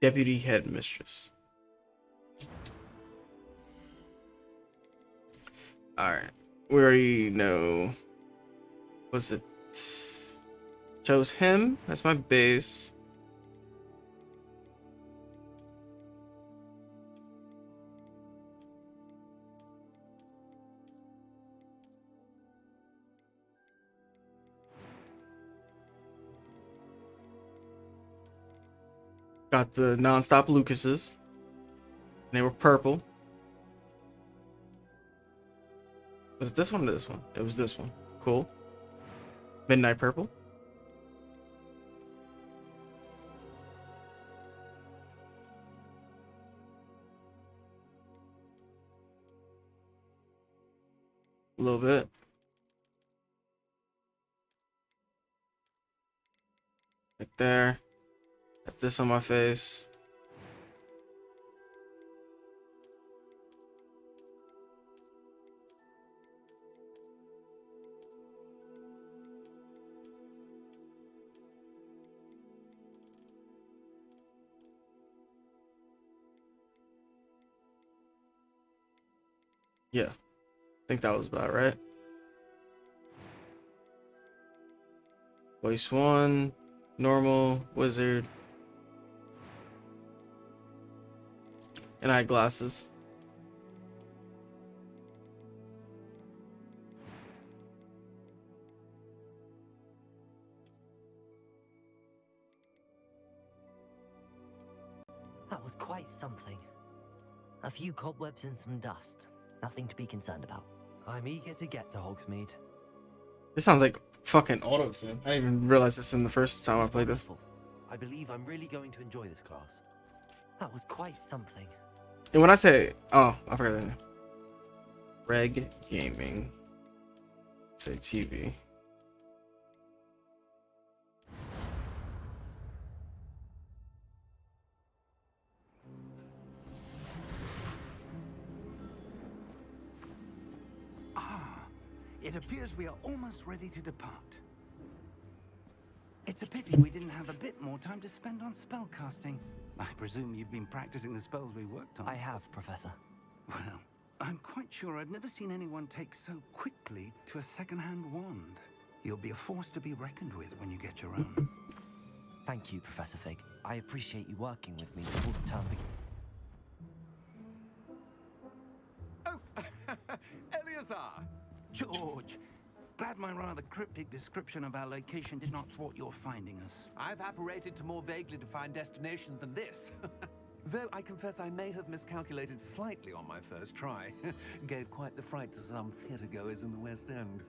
Deputy Headmistress. Alright. We already know. Was it? Chose him. That's my base. Got the non-stop Lucases. They were purple. Was it this one or this one? It was this one. Cool. Midnight purple. A little bit. Right there. Got this on my face. Yeah, I think that was about right. Voice 1, normal, wizard, and eyeglasses. That was quite something. A few cobwebs and some dust. Nothing to be concerned about. I'm eager to get to Hogsmeade. This sounds like fucking auto-tune. I didn't even realize this in the first time I played this. I believe I'm really going to enjoy this class. That was quite something. And when I say, oh, I forgot that name. Reg Gaming. Say TV. It appears we are almost ready to depart. It's a pity we didn't have a bit more time to spend on spellcasting. I presume you've been practicing the spells we worked on. I have, Professor. Well, I'm quite sure I've never seen anyone take so quickly to a second-hand wand. You'll be a force to be reckoned with when you get your own. Thank you, Professor Fig. I appreciate you working with me before the term begins. Oh, Eleazar! George! Glad my rather cryptic description of our location did not thwart your finding us. I've apparated to more vaguely defined destinations than this. Though I confess I may have miscalculated slightly on my first try. Gave quite the fright to some theatergoers in the West End.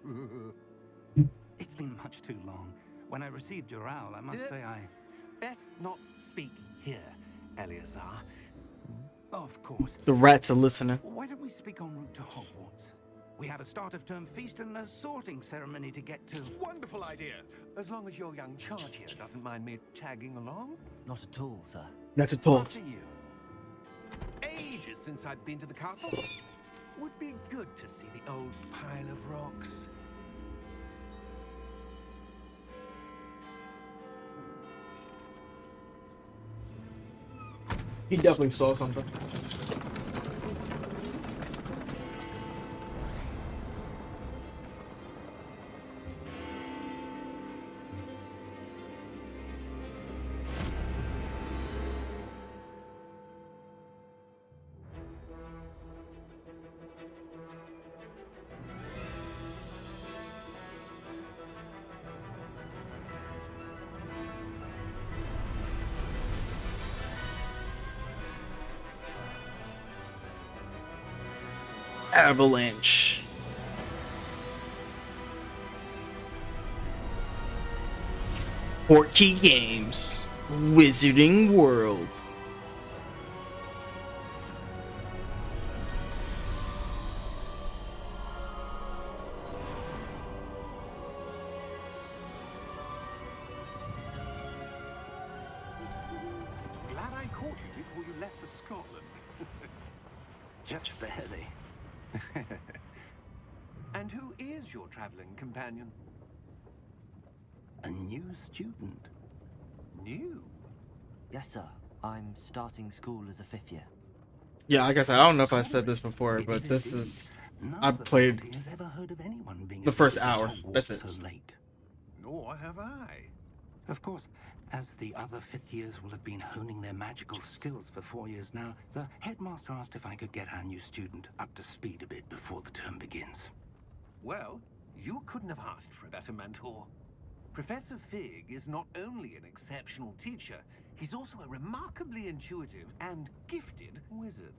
It's been much too long. When I received your owl, I must say I... Best not speak here, Eleazar. Of course. The rats are listening. Why don't we speak en route to Hogwarts? We have a start-of-term feast and a sorting ceremony to get to. Wonderful idea. As long as your young charge here doesn't mind me tagging along. Not at all, sir. That's a talk. After you. Ages since I'd been to the castle. Would be good to see the old pile of rocks. He definitely saw something. Avalanche. Portkey Games. Wizarding World. Glad I caught you before you left for Scotland. Just barely. And who is your traveling companion? A new student. New? Yes, sir. I'm starting school as a 5th year. Yeah, like I said, I don't know if I said this before, but this is... I've played the first hour. That's it. So late. Nor have I. Of course, as the other 5th years will have been honing their magical skills for 4 years now, the headmaster asked if I could get our new student up to speed a bit before the term begins. Well, you couldn't have asked for a better mentor. Professor Fig is not only an exceptional teacher, he's also a remarkably intuitive and gifted wizard.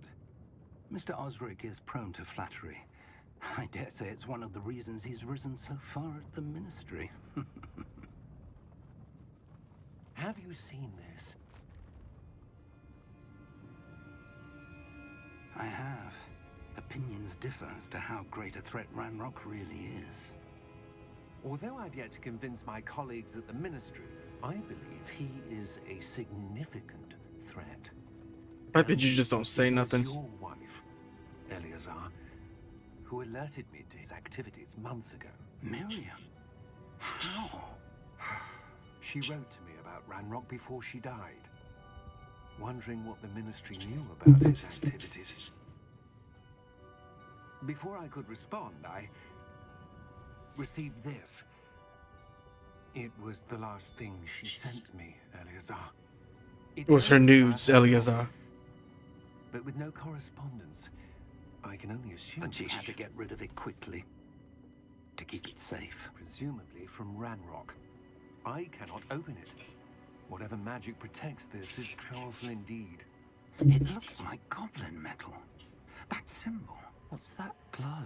Mr. Osric is prone to flattery. I dare say it's one of the reasons he's risen so far at the ministry. Have you seen this? I have. Opinions differ as to how great a threat Ranrock really is. Although I've yet to convince my colleagues at the ministry, I believe he is a significant threat. The fact that you just don't say It was nothing. your wife, Eleazar, who alerted me to his activities months ago. Miriam? How? She wrote to me about Ranrock before she died, wondering what the ministry knew about his activities. Before I could respond, I received this. It was the last thing she sent me, Eleazar. It was her came nudes, from Ranrock, Eleazar. but with no correspondence. I can only assume And she had to get rid of it quickly to keep it safe. presumably from Ranrock. I cannot open it. Whatever magic protects this is powerful indeed. It looks like goblin metal. That symbol. What's that glow?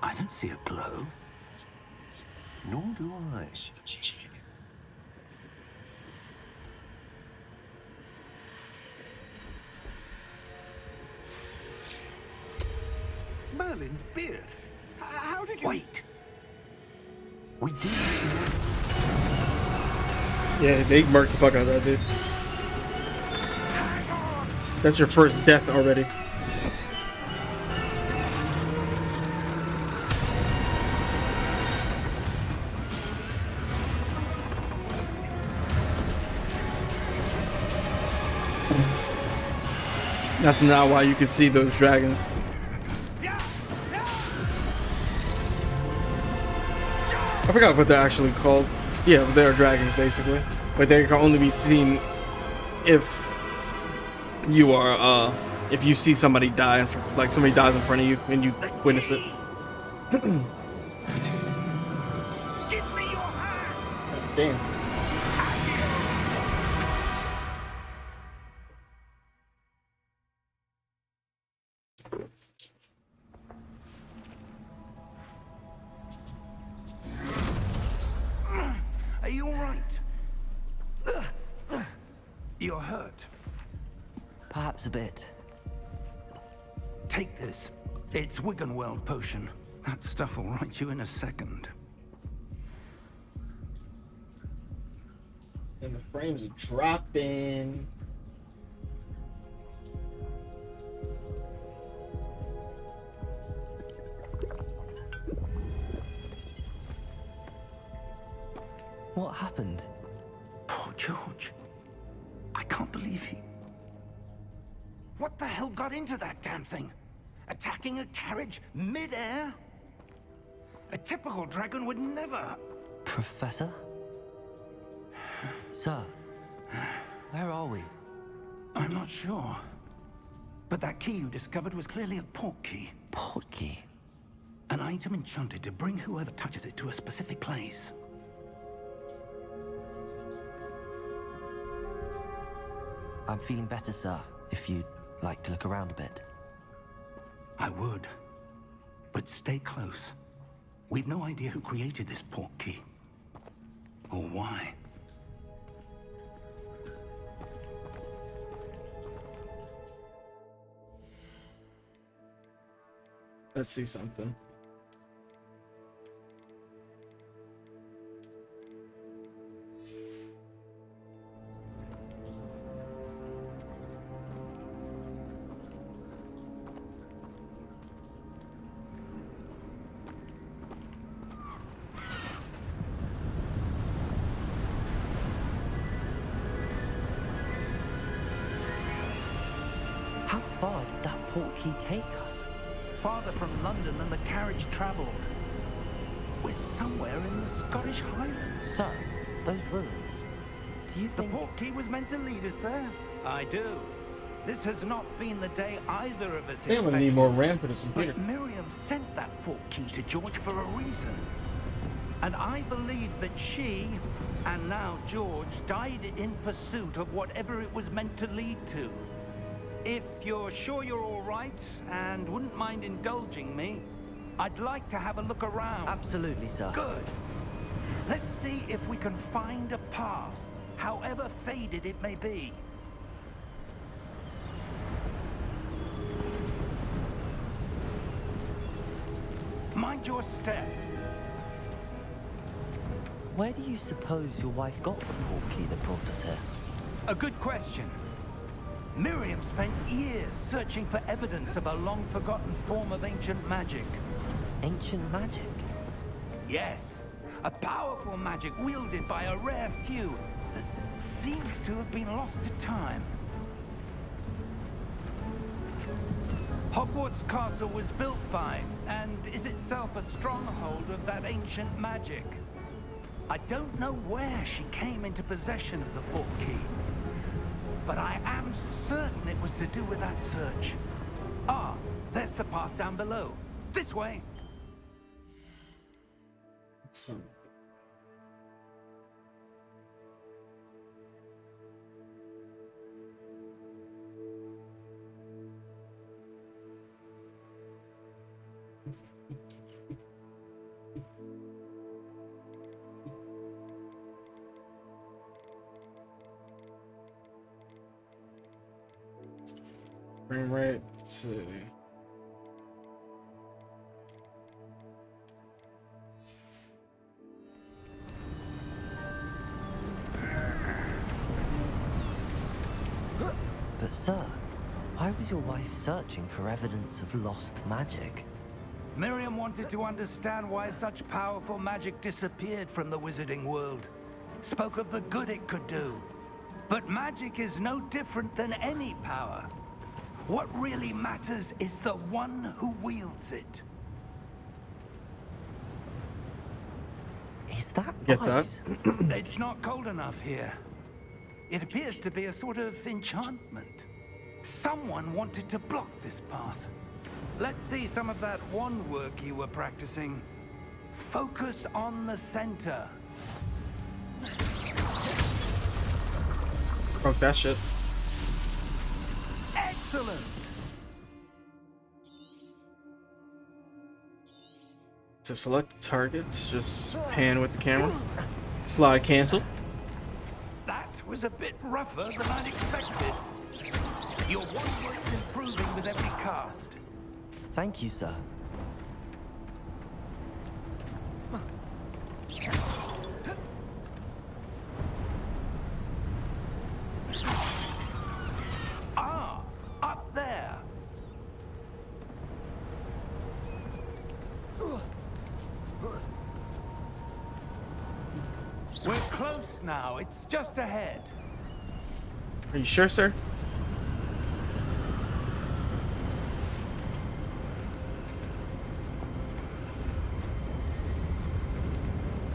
I don't see a glow. Nor do I. Merlin's beard. How did you... Wait! We did. Yeah, they murked the fuck out of that dude. That's your first death already. That's not why you can see those dragons. I forgot what they're actually called. Yeah, but they're dragons basically. But they can only be seen if you are if you see somebody die, like somebody dies in front of you and you witness it. Give me your hand! Damn. Are you all right? You're hurt. Perhaps a bit. Take this. It's Wiggenweld potion. That stuff will right you in a second. And the frames are dropping. What happened? Poor George. I can't believe he... What the hell got into that damn thing? Attacking a carriage mid-air? A typical dragon would never... Professor? Sir, where are we? I'm not sure. But that key you discovered was clearly a port key. Port key? An item enchanted to bring whoever touches it to a specific place. I'm feeling better, sir, if you'd like to look around a bit. I would. But stay close. We've no idea who created this port key. Or why. Let's see something. How far did that portkey take us? Farther from London than the carriage travelled. We're somewhere in the Scottish Highlands. Sir, those ruins. Do you The think... portkey was meant to lead us there? I do. This has not been the day either of us I think I'm gonna need more RAM for this computer. But Miriam sent that portkey to George for a reason. And I believe that she, and now George, died in pursuit of whatever it was meant to lead to. If you're sure you're all right and wouldn't mind indulging me, I'd like to have a look around. Absolutely, sir. Good. Let's see if we can find a path, however faded it may be. Mind your step. Where do you suppose your wife got the portkey that brought us here? A good question. Miriam spent years searching for evidence of a long-forgotten form of ancient magic. Ancient magic? Yes, a powerful magic wielded by a rare few that seems to have been lost to time. Hogwarts Castle was built by, and is itself a stronghold of that ancient magic. I don't know where she came into possession of the portkey, but I am certain it was to do with that search. Ah, there's the path down below. This way. Let's see. Frame rate, let's see. But sir, why was your wife searching for evidence of lost magic? Miriam wanted to understand why such powerful magic disappeared from the wizarding world. Spoke of the good it could do. But magic is no different than any power. What really matters is the one who wields it. Is that Get that? ice? It's not cold enough here. It appears to be a sort of enchantment. Someone wanted to block this path. Let's see some of that wand work you were practicing. Focus on the center. Broke that shit. Excellent! To select the target, just pan with the camera. Slide cancel. That was a bit rougher than I'd expected. Your wand work's improving with every cast. Thank you, sir. Ah, up there. We're close now. It's just ahead. Are you sure, sir?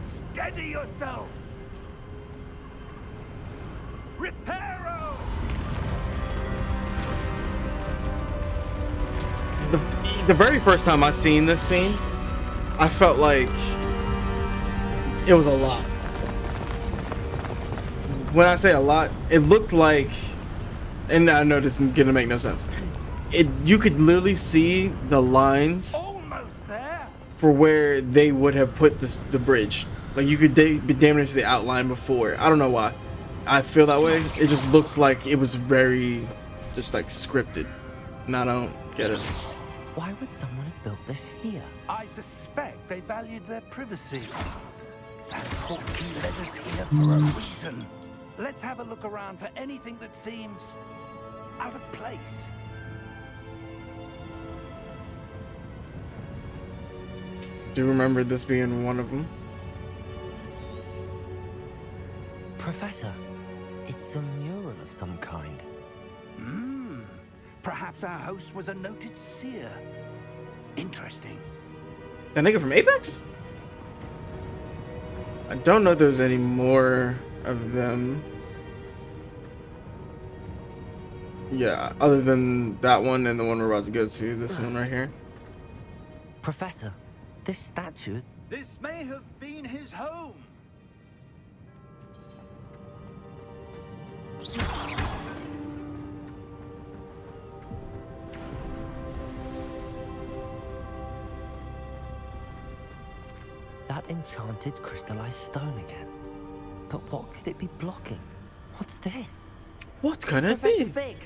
Steady yourself. Reparo! The very first time I seen this scene, I felt like it was a lot. When I say a lot, it looked like, and I know this is gonna make no sense. You could literally see the lines Almost there. for where they would have put the bridge. Like you could be damn near to the outline before. I don't know why I feel that way. It just looks like it was very just like scripted, and I don't get it. Why would someone have built this here? I suspect they valued their privacy. That portkey led us here for a reason. Let's have a look around for anything that seems out of place. Do you remember this being one of them? Professor, it's a mural of some kind. Perhaps our host was a noted seer. Interesting. That nigga from Apex? I don't know if there's any more of them. Yeah, other than that one and the one we're about to go to, this one right here. Professor, this statue... This may have been his home. That enchanted crystallized stone again. But what could it be blocking? What's this? What can it Professor be? Fig!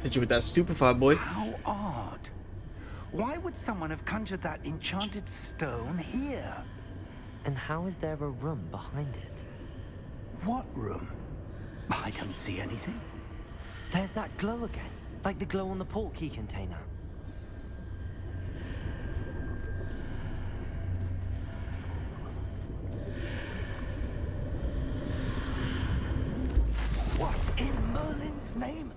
Hit you with that stupefied, boy. How odd. Why would someone have conjured that enchanted stone here? And how is there a room behind it? What room? I don't see anything. There's that glow again, like the glow on the portkey container. What in Merlin's name?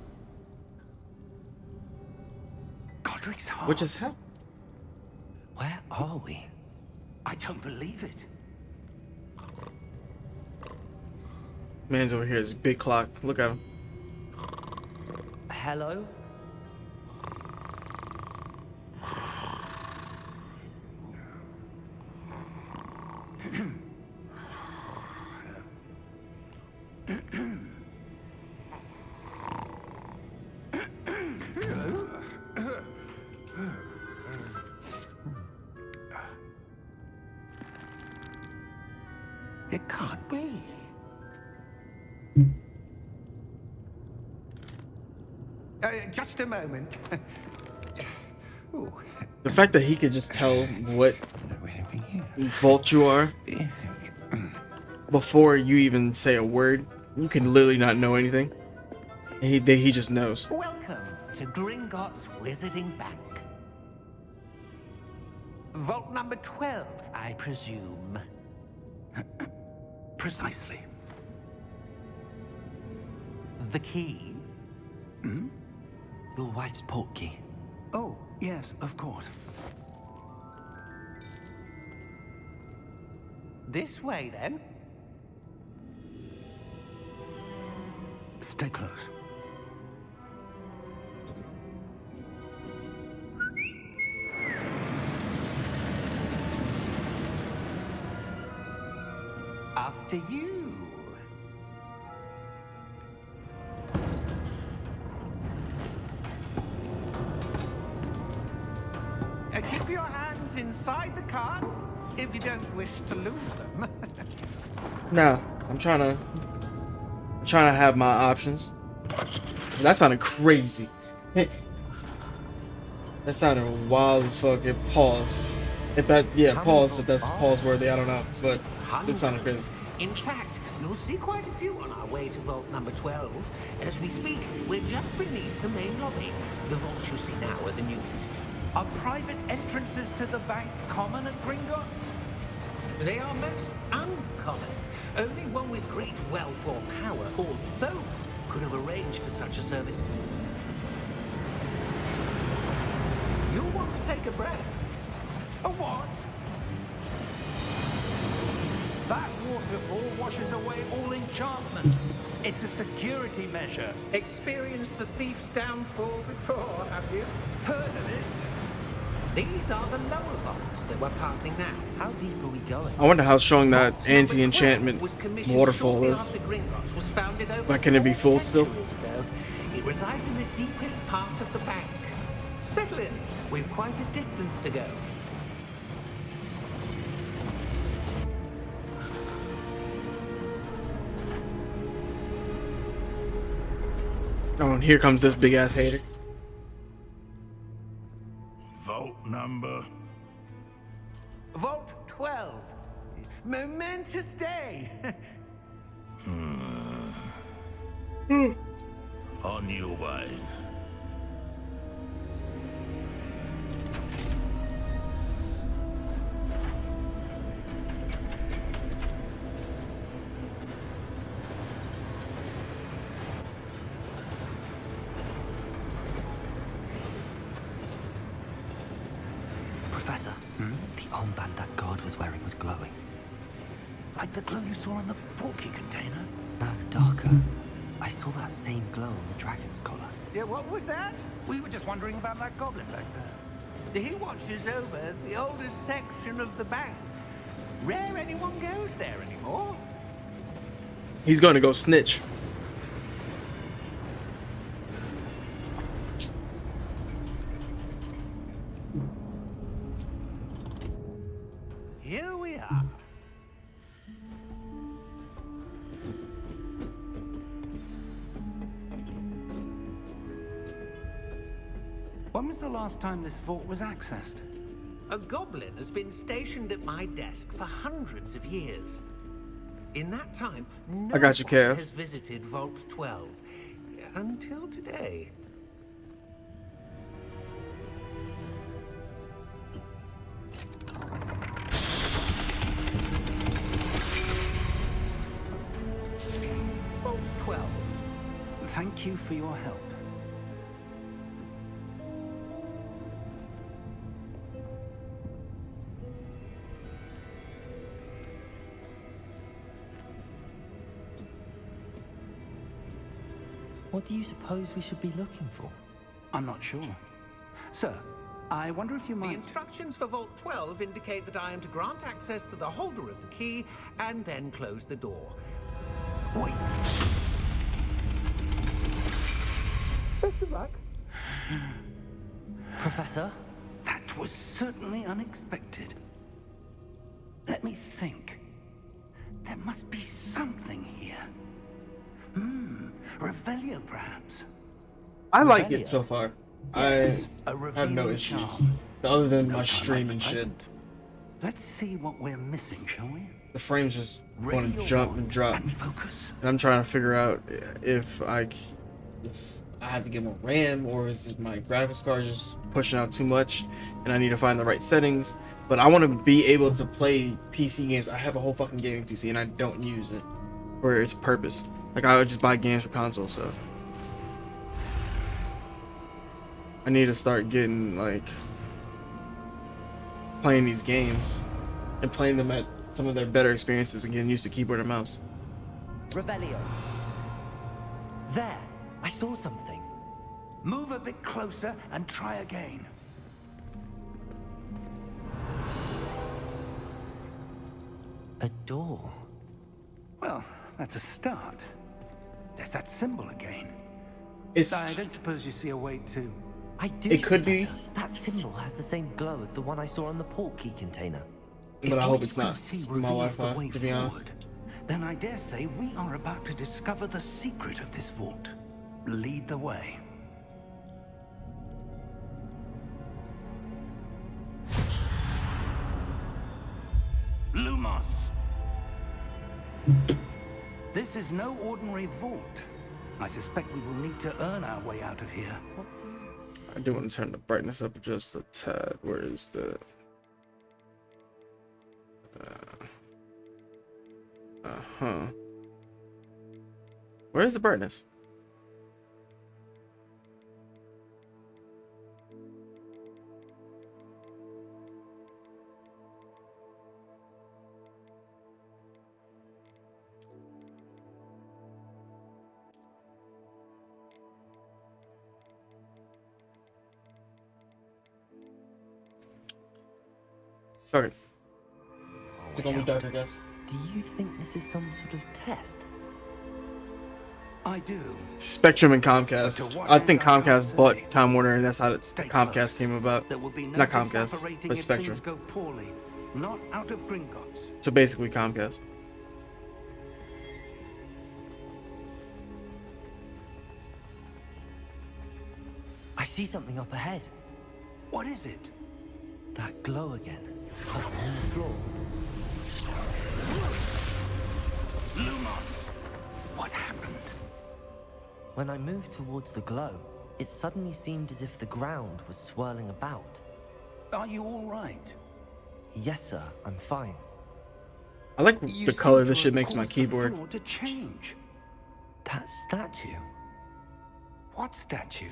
Godric's heart. What just happened? Where are we? I don't believe it. Man's over here is big clock. Look at him. Hello? It can't be. Just a moment. Ooh. The fact that he could just tell what vault you are before you even say a word, you can literally not know anything. And he just knows. Welcome to Gringotts Wizarding Bank. Vault number 12, I presume. Precisely. The key? Hmm? Your wife's portkey. Oh, yes, of course. This way, then. Stay close. After you. Keep your hands inside the cart if you don't wish to lose them. No, I'm trying to have my options. That sounded crazy. That sounded wild as fuck. It paused. If that, yeah, pause. If that's pause worthy, I don't know, but it sounded crazy. In fact, you'll see quite a few on our way to vault number 12. As we speak, we're just beneath the main lobby. The vaults you see now are the newest. Are private entrances to the bank common at Gringotts? They are most uncommon. Only one with great wealth or power, or both, could have arranged for such a service. You'll want to take a breath. A what? That waterfall washes away all enchantments. It's a security measure. Experienced the thief's downfall before, have you? Heard of it? These are the lower vaults that we're passing now. How deep are we going? I wonder how strong that Vault number anti-enchantment 12 was commissioned waterfall shortly is. after Gringotts was founded over But can it be 4 fooled still? centuries ago. It resides in the deepest part of the bank. Settle in. We've quite a distance to go. Oh, and here comes this big ass hater. Vault number. Vault 12. Momentous day. On your way. Professor, the armband that guard was wearing was glowing. Like the glow you saw in the porky container? No, darker. I saw that same glow on the dragon's collar. Yeah, what was that? We were just wondering about that goblin back there. He watches over the oldest section of the bank. Rare anyone goes there anymore. He's going to go snitch. Here we are. When was the last time this vault was accessed? A goblin has been stationed at my desk for hundreds of years. In that time, no I got you, one Kev. has visited Vault 12 until today. Vault 12. Thank you for your help. What do you suppose we should be looking for? I'm not sure. Sir, I wonder if you The might... instructions for Vault 12 indicate that I am to grant access to the holder of the key and then close the door. Wait. Best of luck. Professor? That was certainly unexpected. Let me think. There must be something here. Revelio, perhaps. I like Revelio. it so far. Yes, I a have no revealing issues. charm. Other than No my time stream like and the shit. present. Let's see what we're missing, shall we? The frames just Ready want your to jump wand and drop. and focus. And I'm trying to figure out if I have to get more RAM, or is it my graphics card just pushing out too much and I need to find the right settings. But I want to be able to play PC games. I have a whole fucking gaming PC and I don't use it for its purpose. Like, I would just buy games for console, so I need to start getting, like, playing these games and playing them at some of their better experiences and getting used to keyboard and mouse. Revelio. There! I saw something. Move a bit closer and try again. A door. Well, that's a start. There's that symbol again. I It's don't suppose you see a way to... I do. It could be. Professor. That symbol has the same glow as the one I saw on the port key container. but I If hope what it's you can not see my reveals the Wi-Fi, way to be honest. forward, then I dare say we are about to discover the secret of this vault. Lead the way. Lumos. This is no ordinary vault. I suspect we will need to earn our way out of here. I do want to turn the brightness up just a tad. Where is the... Uh-huh. Where is the brightness? Okay. It's gonna be dark, I guess. Do you think this is some sort of test? I do. Spectrum and Comcast. I think Comcast bought Time Warner, and that's how Stay Comcast close. came about. There will be no Not Comcast, disapparating but if Spectrum. things go poorly. Not out of Gringotts. So basically Comcast. I see something up ahead. What is it? That glow again. Up on the floor. Lumos! What happened? When I moved towards the glow, it suddenly seemed as if the ground was swirling about. Are you all right? Yes, sir, I'm fine. I like You the seem color to this shit have makes my caused the keyboard. floor to change. That statue. What statue?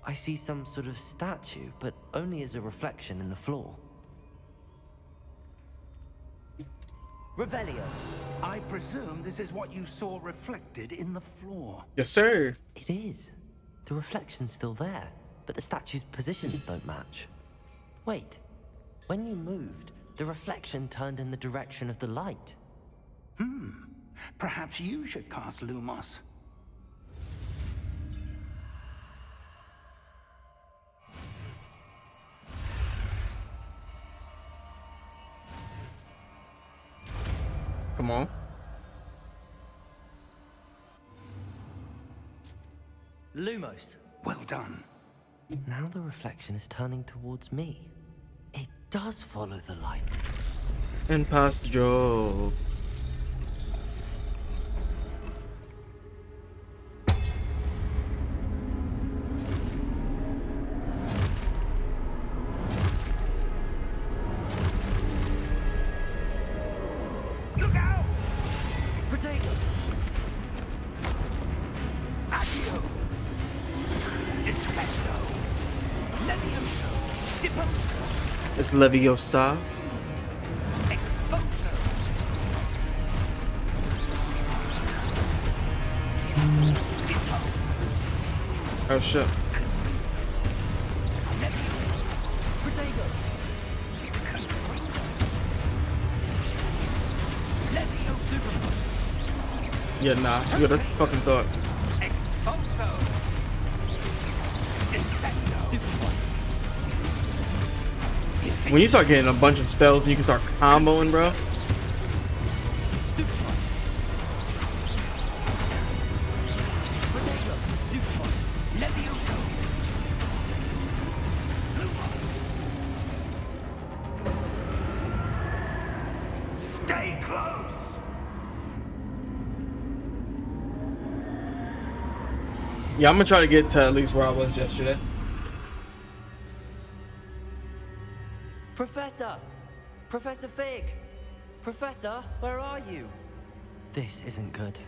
I see some sort of statue, but only as a reflection in the floor. Revelio. I presume this is what you saw reflected in the floor. Yes, sir. It is. The reflection's still there, but the statue's positions don't match. Wait. When you moved, the reflection turned in the direction of the light. Perhaps you should cast Lumos. Come on. Lumos. Well done. Now the reflection is turning towards me. It does follow the light. And pass the joke. Look out! Protego! Accio! Defendo! Levioso! Deposo! It's Leviosa. Exposo! Deposo! Oh shit. Levioso! Protego! Levioso! Yeah, nah. You would have fucking thought. Exposo! Defendo! Stupid one. When you start getting a bunch of spells and you can start comboing, bro. Stupid one. Protego! Stupid one. Levioso! Stay close! Yeah, I'm gonna try to get to at least where I was yesterday. Professor! Professor Fig! Professor, where are you? This isn't good.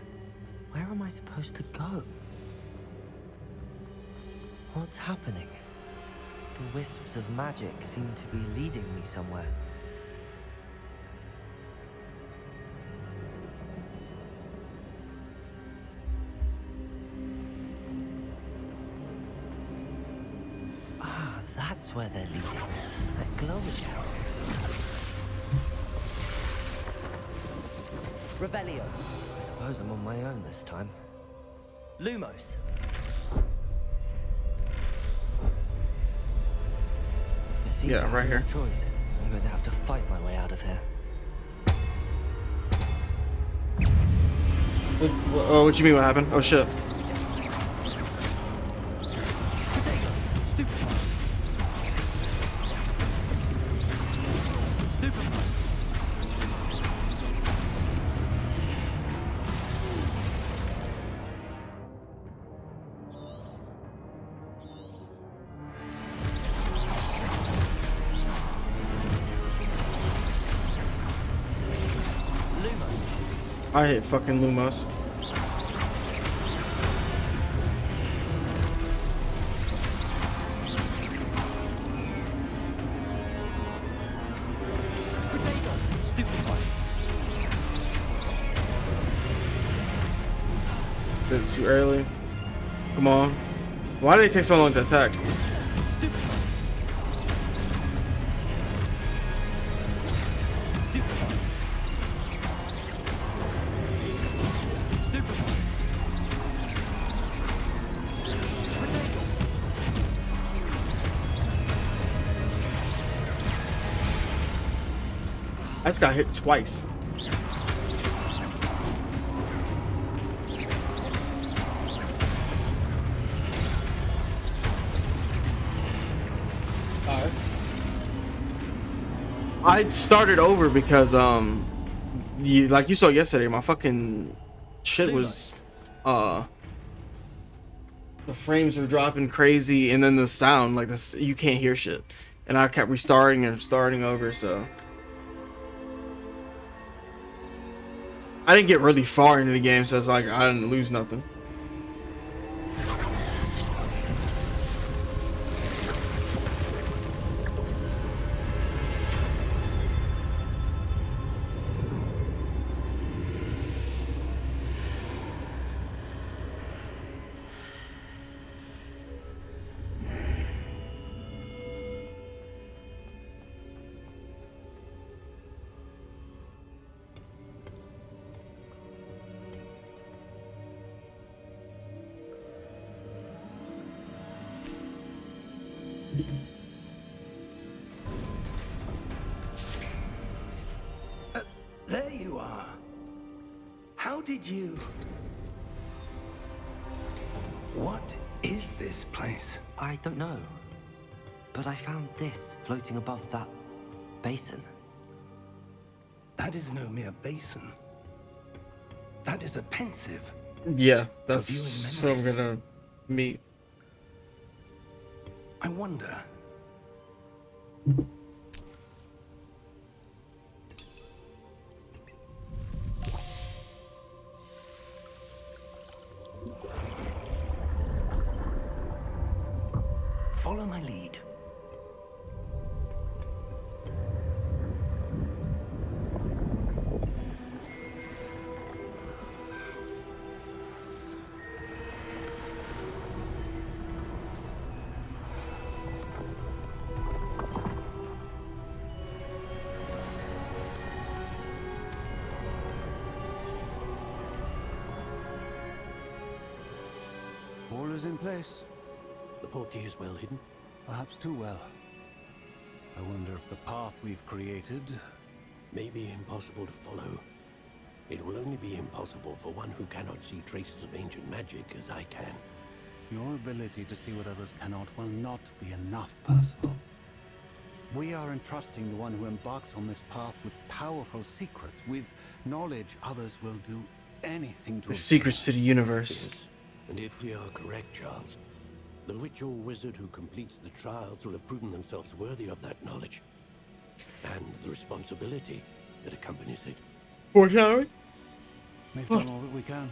Where am I supposed to go? What's happening? The wisps of magic seem to be leading me somewhere. Ah, that's where they're leading. That glowing tower. Revelio. I suppose I'm on my own this time. Lumos. It seems Yeah, I have right no here. choice. I'm going to have to fight my way out of here. What you mean? What happened? Oh shit. Protego. Stupid one. Stupid one. Lumos. I hate fucking Lumos. Protego. Stupid one. Did it too early. Come on. Why did it take so long to attack? Stupid one. Stupid one. Stupid one. Protego. I just got hit twice. I started over because like you saw yesterday, my fucking shit was the frames were dropping crazy, and then the sound, like this, you can't hear shit, and I kept restarting and starting over. So I didn't get really far into the game, so it's like I didn't lose nothing. There you are. How did you... What is this place? I don't know. But I found this floating above that basin. That is no mere basin. That is a pensive. Yeah, that's For viewing what I'm gonna meet. I wonder. Follow my lead. All is in place. The portkey is well hidden. Perhaps too well. I wonder if the path we've created... May be impossible to follow. It will only be impossible for one who cannot see traces of ancient magic as I can. Your ability to see what others cannot will not be enough, Percival. We are entrusting the one who embarks on this path with powerful secrets, with knowledge others will do anything to... The secrets to the universe. Yes. And if we are correct, Charles, the ritual wizard who completes the trials will have proven themselves worthy of that knowledge. And the responsibility that accompanies it. Foreshadowing? We've done all that we can.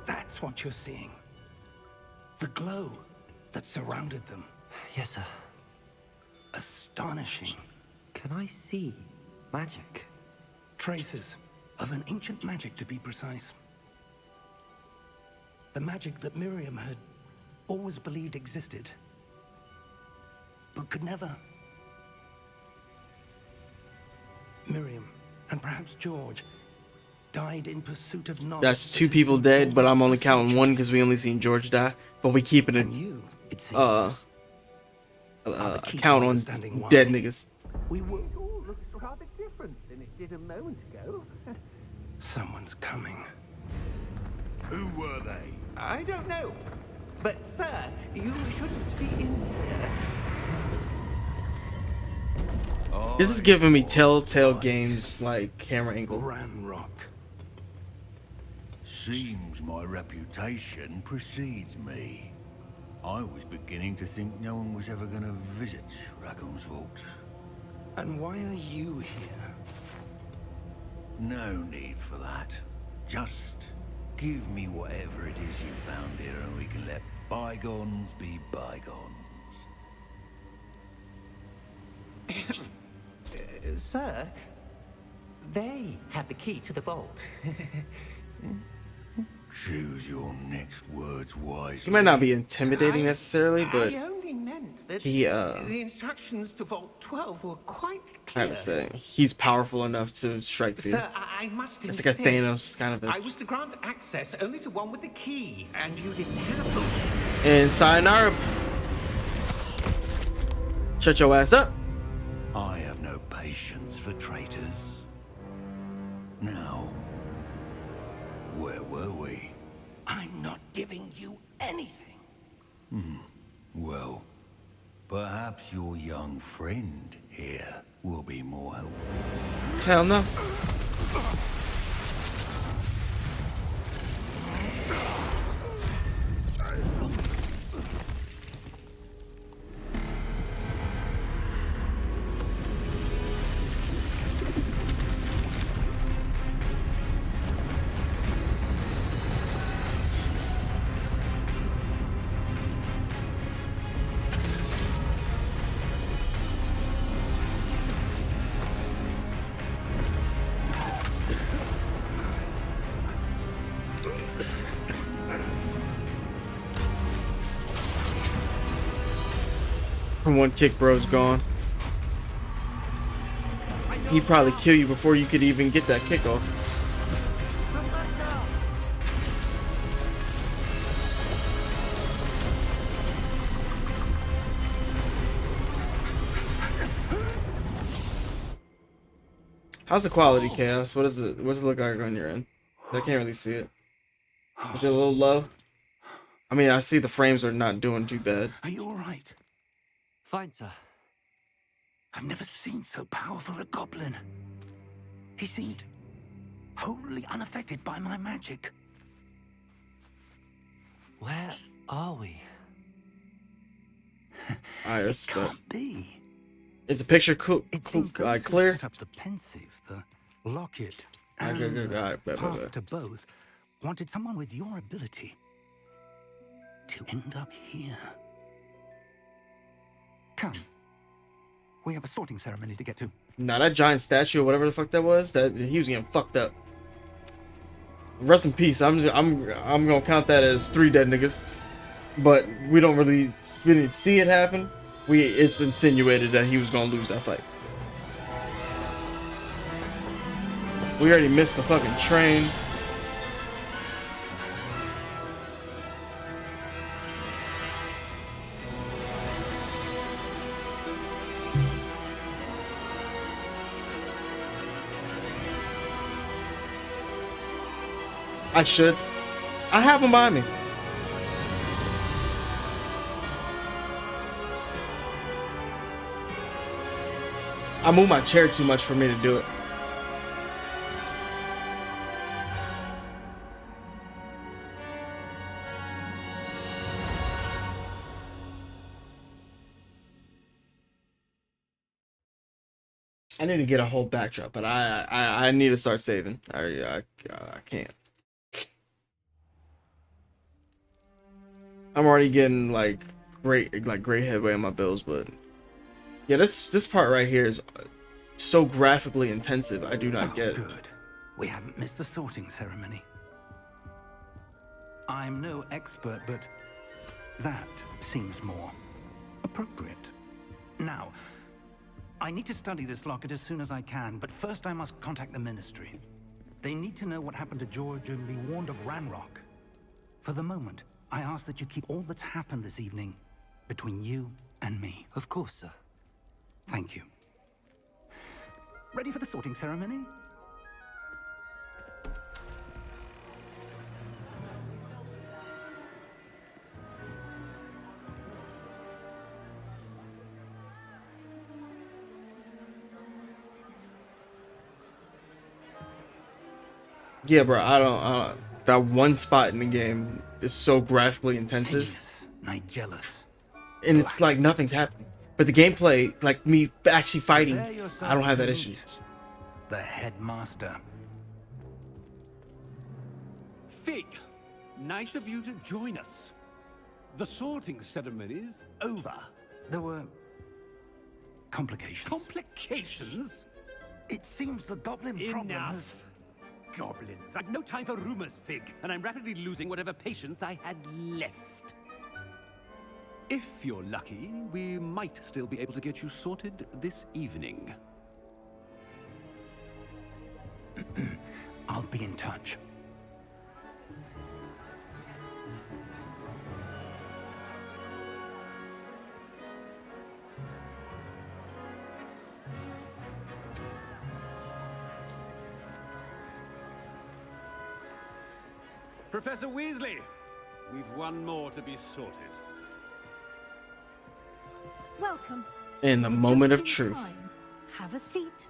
That's what you're seeing. The glow that surrounded them. Yes, sir. Astonishing. Can I see magic? Traces of an ancient magic, to be precise. The magic that Miriam had always believed existed, but could never. Miriam, and perhaps George, died in pursuit of knowledge. That's 2 people dead, but I'm only counting 1 because we only seen George die. But we keeping it And you, it seems, a count on dead niggas. we were. It all looks rather different than it did a moment ago. Someone's coming. Who were they? I don't know. But, sir, you shouldn't be in here. This is giving me Telltale Games like camera angle. Ranrock. Seems my reputation precedes me. I was beginning to think no one was ever going to visit Raggum's vault. And why are you here? No need for that. Just give me whatever it is you found here and we can let bygones be bygones. Sir, they have the key to the vault. Choose your next words wisely. He might not be intimidating necessarily, but I only meant that he, the instructions to Vault 12 were quite I clear. gotta say, he's powerful enough to strike fear. Sir, I must It's insist. like a Thanos kind of I a... was to grant access only to one with the key, and you didn't have them. And sayonara. Shut your ass up. I have no patience for traitors. Now, where were we? I'm not giving you anything. Well, perhaps your young friend here will be more helpful. Hell no. One kick bro's gone. He'd probably kill you before you could even get that kickoff. How's the quality, Chaos? What is it? What's it look like on your end? I can't really see it. Is it a little low? I mean, I see the frames are not doing too bad. Are you all right? Fine, sir. I've never seen so powerful a goblin. He seemed wholly unaffected by my magic. Where are we? It Can't be. Is the picture It seems those who clear? set up the pensive, the locket, Alright, and good. the Alright, path to both wanted someone with your ability to end up here. Come. We have a sorting ceremony to get to. Nah, that giant statue or whatever the fuck that was, that he was getting fucked up. Rest in peace. I'm gonna count that as 3 dead niggas. But we didn't see it happen. It's insinuated that he was gonna lose that fight. We already missed the fucking train. I have them by me. I move my chair too much for me to do it. I need to get a whole backdrop, but I need to start saving. I can't. I'm already getting like great headway on my bills, but yeah, this part right here is so graphically intensive. I do not get it. Good. We haven't missed the sorting ceremony. I'm no expert, but that seems more appropriate. Now, I need to study this locket as soon as I can, but first I must contact the Ministry. They need to know what happened to George and be warned of Ranrock. For the moment, I ask that you keep all that's happened this evening between you and me. Of course, sir. Thank you. Ready for the sorting ceremony? Yeah, bro, I don't that one spot in the game is so graphically intensive. Phineas, Nigelus. And it's like nothing's happening. But the gameplay, like me actually fighting, I don't have that issue. The headmaster. Fig, nice of you to join us. The sorting ceremony's over. There were complications. Complications? It seems the goblin problem has... Enough. Goblins. I've no time for rumors, Fig, and I'm rapidly losing whatever patience I had left. If you're lucky, we might still be able to get you sorted this evening. I'll be in touch. Professor Weasley, we've one more to be sorted. Welcome. In the You're moment of just in truth. time. Have a seat.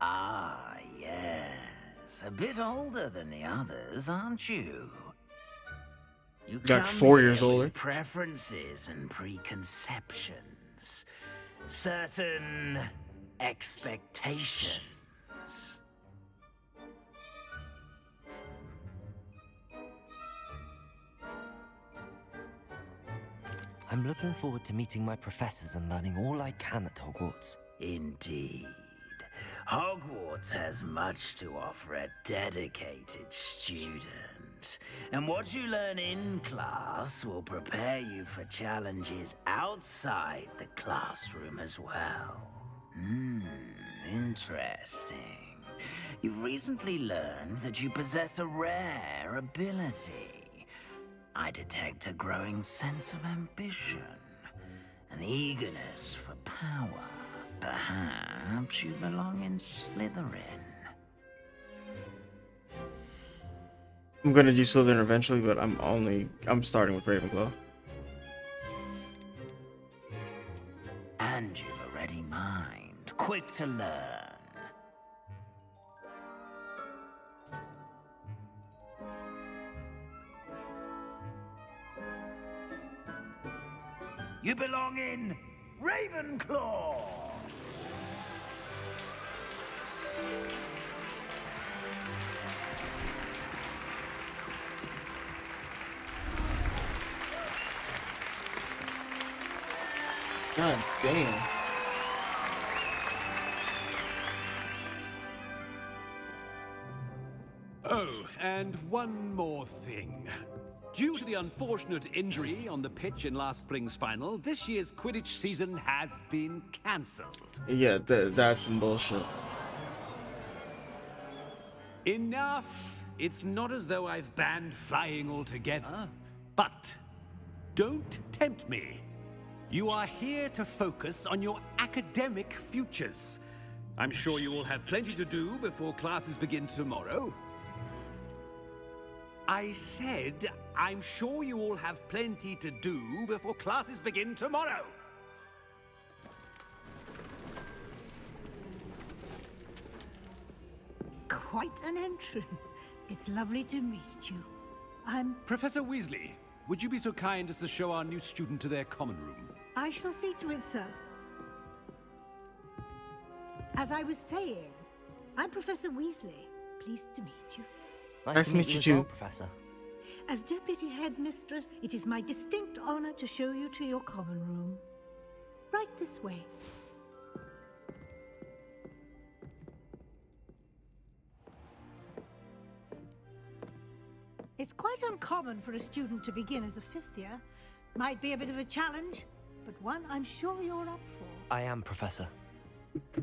Ah, yes. A bit older than the others, aren't you? You Got come 4 years here with older. preferences and preconceptions. Certain expectations. I'm looking forward to meeting my professors and learning all I can at Hogwarts. Indeed. Hogwarts has much to offer a dedicated student. And what you learn in class will prepare you for challenges outside the classroom as well. Interesting. You've recently learned that you possess a rare ability. I detect a growing sense of ambition, an eagerness for power. Perhaps you belong in Slytherin. I'm gonna do Slytherin eventually, but I'm starting with Ravenclaw. And you've a ready mind, quick to learn. You belong in Ravenclaw! God damn. Oh, and one more thing. Due to the unfortunate injury on the pitch in last spring's final, this year's Quidditch season has been cancelled. Yeah, that's some bullshit. Enough! It's not as though I've banned flying altogether, but don't tempt me. You are here to focus on your academic futures. I'm sure you will have plenty to do before classes begin tomorrow. I said, I'm sure you all have plenty to do before classes begin tomorrow. Quite an entrance. It's lovely to meet you. I'm... Professor Weasley, would you be so kind as to show our new student to their common room? I shall see to it, sir. As I was saying, I'm Professor Weasley. Pleased to meet you. Nice to meet you as too, well, Professor. As Deputy Headmistress, it is my distinct honor to show you to your common room. Right this way. It's quite uncommon for a student to begin as a fifth year. Might be a bit of a challenge, but one I'm sure you're up for. I am, Professor.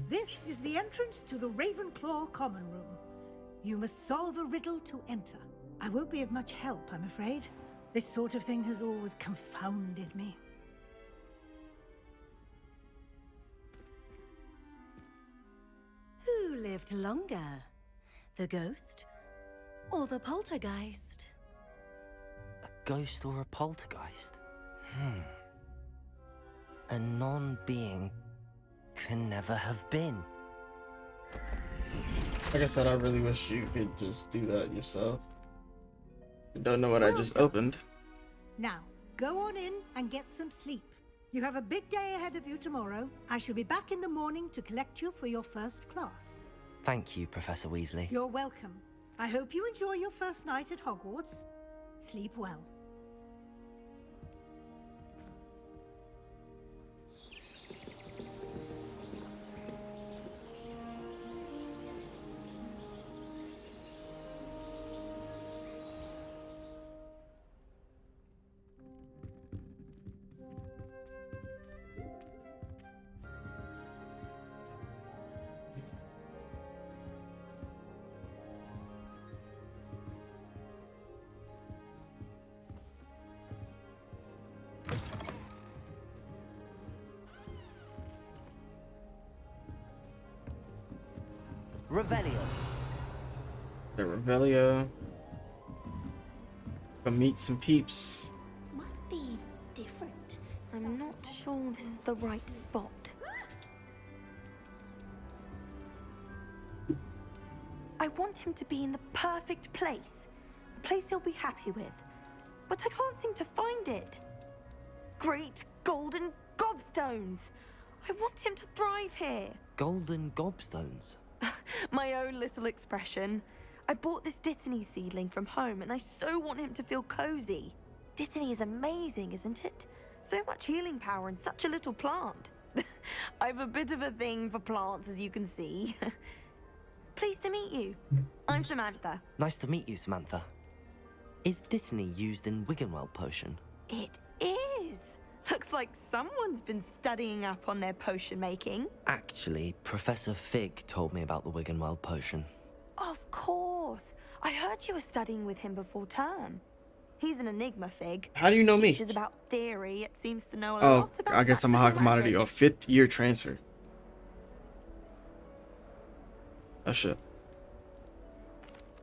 This is the entrance to the Ravenclaw common room. You must solve a riddle to enter. I won't be of much help, I'm afraid. This sort of thing has always confounded me. Who lived longer? The ghost or the poltergeist? A ghost or a poltergeist? A non-being can never have been. Like I said, I really wish you could just do that yourself. I don't know what I just opened. Now, go on in and get some sleep. You have a big day ahead of you tomorrow. I shall be back in the morning to collect you for your first class. Thank you, Professor Weasley. You're welcome. I hope you enjoy your first night at Hogwarts. Sleep well. Revelio. The Revelio. Go meet some peeps. Must be different. I'm not sure this is the right spot. I want him to be in the perfect place. A place he'll be happy with. But I can't seem to find it. Great golden gobstones! I want him to thrive here. Golden gobstones? My own little expression. I bought this Dittany seedling from home and I so want him to feel cozy. Dittany is amazing, isn't it? So much healing power in such a little plant. I've a bit of a thing for plants, as you can see. Pleased to meet you. I'm Samantha. Nice to meet you, Samantha. Is Dittany used in Wiggenweld potion? It is. Looks like someone's been studying up on their potion making. Actually, Professor Fig told me about the Wiggenweld potion. Of course. I heard you were studying with him before term. He's an enigma, Fig. How do you know me? Teaches about theory. It seems to know a Oh, lot about I guess I'm a high practical commodity magic. or 5th year transfer. Oh shit.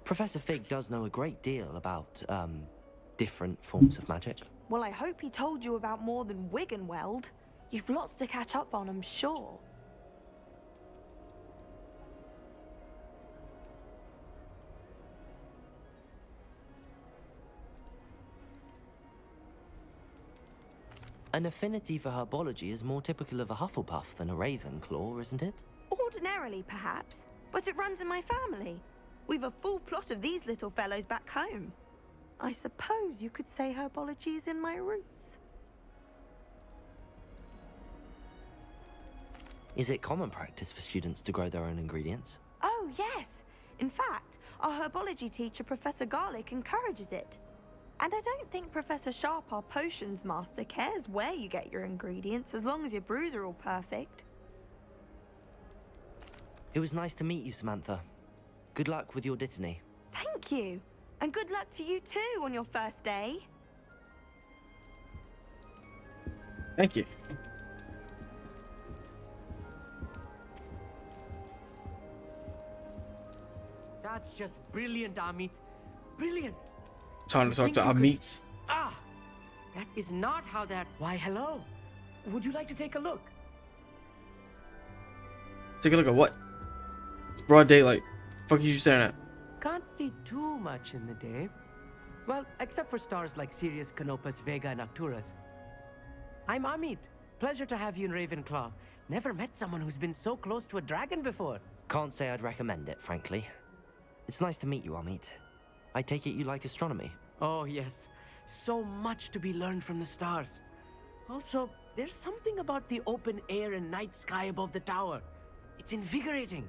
Professor Fig does know a great deal about, different forms of magic. Well, I hope he told you about more than Wiggenweld. You've lots to catch up on, I'm sure. An affinity for herbology is more typical of a Hufflepuff than a Ravenclaw, isn't it? Ordinarily, perhaps, but it runs in my family. We've a full plot of these little fellows back home. I suppose you could say herbology is in my roots. Is it common practice for students to grow their own ingredients? Oh, yes. In fact, our herbology teacher, Professor Garlick, encourages it. And I don't think Professor Sharp, our potions master, cares where you get your ingredients, as long as your brews are all perfect. It was nice to meet you, Samantha. Good luck with your Dittany. Thank you. And good luck to you too on your first day. Thank you. That's just brilliant, Amit. Brilliant. Time to talk to Amit. Ah, that is not how that... Why, hello. Would you like to take a look? Take a look at what? It's broad daylight. Fuck you staring at? Can't see too much in the day. Well, except for stars like Sirius, Canopus, Vega, and Arcturus. I'm Amit. Pleasure to have you in Ravenclaw. Never met someone who's been so close to a dragon before. Can't say I'd recommend it, frankly. It's nice to meet you, Amit. I take it you like astronomy? Oh, yes. So much to be learned from the stars. Also, there's something about the open air and night sky above the tower. It's invigorating.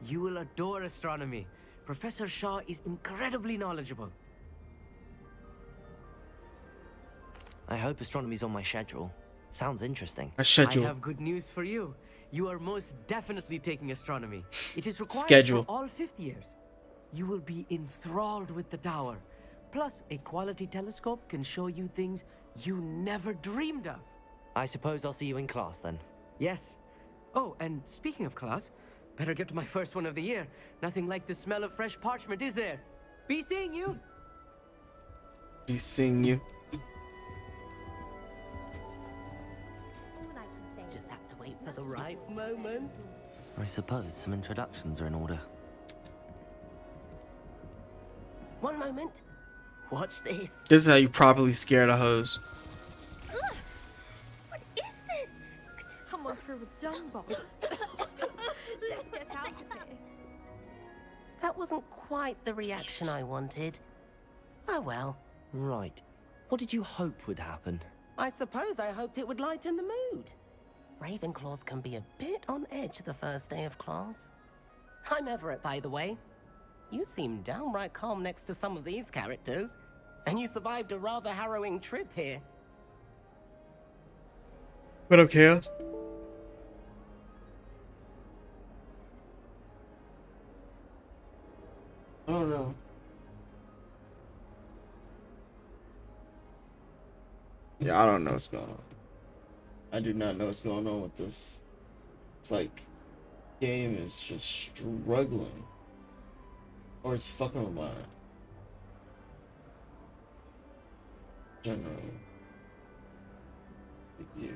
You will adore astronomy. Professor Shaw is incredibly knowledgeable. I hope astronomy's on my schedule. Sounds interesting. A schedule. I have good news for you. You are most definitely taking astronomy. It is required Schedule. for all 5th years. You will be enthralled with the tower. Plus, a quality telescope can show you things you never dreamed of. I suppose I'll see you in class then. Yes. Oh, and speaking of class, better get to my first one of the year. Nothing like the smell of fresh parchment, is there? Be seeing you. He's seeing you. Just have to wait for the right moment. I suppose some introductions are in order. One moment. Watch this. This is how you properly scare the hose. Ugh! What is this? Someone threw a dung bomb. Let's get out of here. That wasn't quite the reaction I wanted. Oh well. Right. What did you hope would happen? I suppose I hoped it would lighten the mood. Ravenclaws can be a bit on edge the first day of class. I'm Everett, by the way. You seem downright calm next to some of these characters, and you survived a rather harrowing trip here. What up, Chaos? I don't know. Yeah, I don't know what's going on. I do not know what's going on with this. It's like, game is just struggling. Or it's fucking with mine. General. Yeah.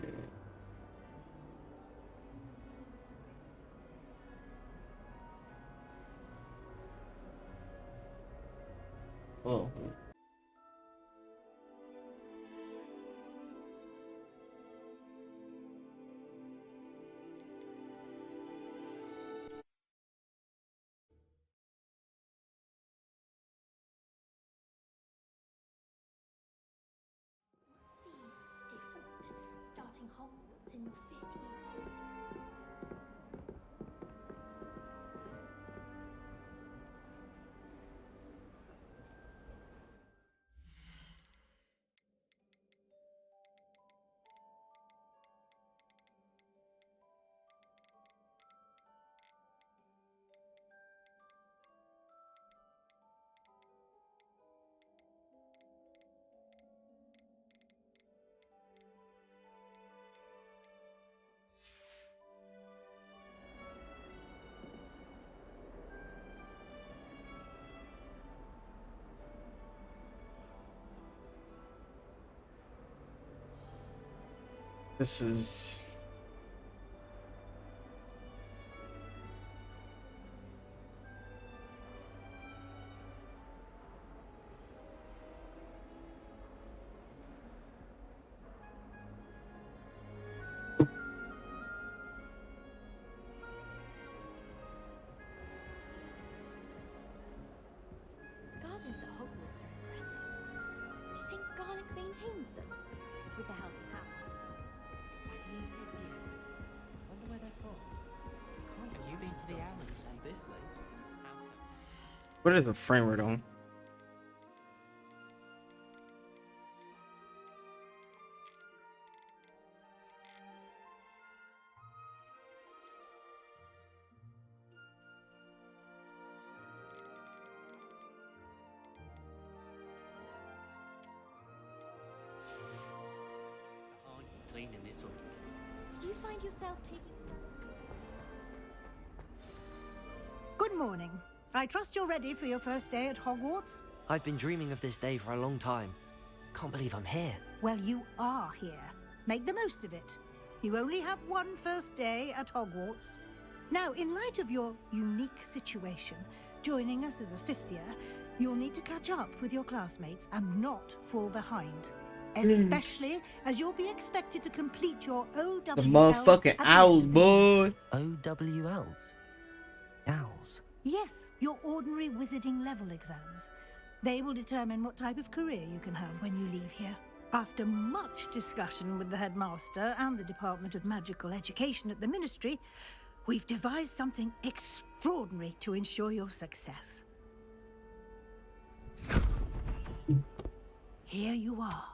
Oh. Starting Hogwarts in your 5th year. This is... Gardens at Hogwarts are impressive. Do you think Garlic maintains them? With the help of Harry. Wonder where they're from. Have you been to the Owls this late? What is a frame rate on? Cleaning this week. Do you find yourself taking... Good morning. I trust you're ready for your first day at Hogwarts? I've been dreaming of this day for a long time. Can't believe I'm here. Well, you are here. Make the most of it. You only have one first day at Hogwarts. Now, in light of your unique situation, joining us as a fifth year, you'll need to catch up with your classmates and not fall behind. Especially as you'll be expected to complete your OWLs. The motherfucking owls, boy. OWLs? Owls? Yes, your ordinary wizarding level exams. They will determine what type of career you can have when you leave here. After much discussion with the headmaster and the Department of Magical Education at the Ministry, we've devised something extraordinary to ensure your success. Here you are.